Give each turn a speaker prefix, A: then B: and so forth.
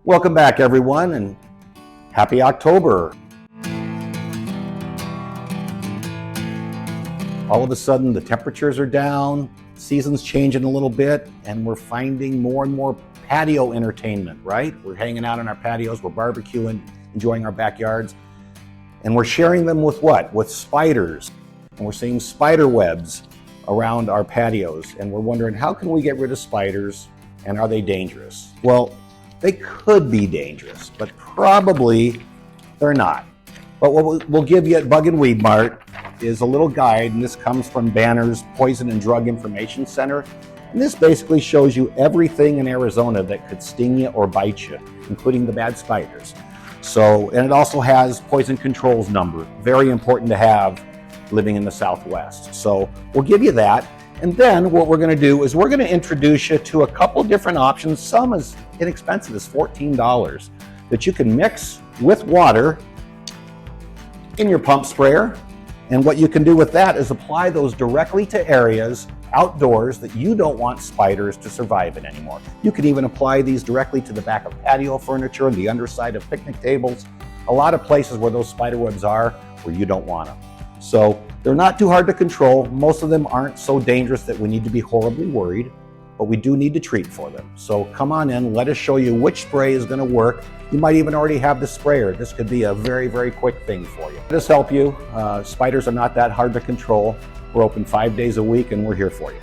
A: Welcome back, everyone, and happy October. All of a sudden, the temperatures are down, season's changing a little bit, and we're finding more and more patio entertainment, right? We're hanging out on our patios, we're barbecuing, enjoying our backyards, and we're sharing them with what? With spiders. And we're seeing spider webs around our patios, and we're wondering, how can we get rid of spiders, and are they dangerous? Well, they could be dangerous, but probably they're not. But what we'll give you at Bug and Weed Mart is a little guide, and this comes from Banner's Poison and Drug Information Center. And this basically shows you everything in Arizona that could sting you or bite you, including the bad spiders. And it also has poison controls number, very important to have living in the Southwest. So we'll give you that. And then what we're going to do is we're going to introduce you to a couple different options. Some as inexpensive as $14 that you can mix with water in your pump sprayer. And what you can do with that is apply those directly to areas outdoors that you don't want spiders to survive in anymore. You can even apply these directly to the back of patio furniture and the underside of picnic tables. A lot of places where those spider webs are where you don't want them. So they're not too hard to control. Most of them aren't so dangerous that we need to be horribly worried, but we do need to treat for them. So come on in, let us show you which spray is going to work. You might even already have the sprayer. This could be a very, very quick thing for you. Let us help you. Spiders are not that hard to control. We're open 5 days a week and we're here for you.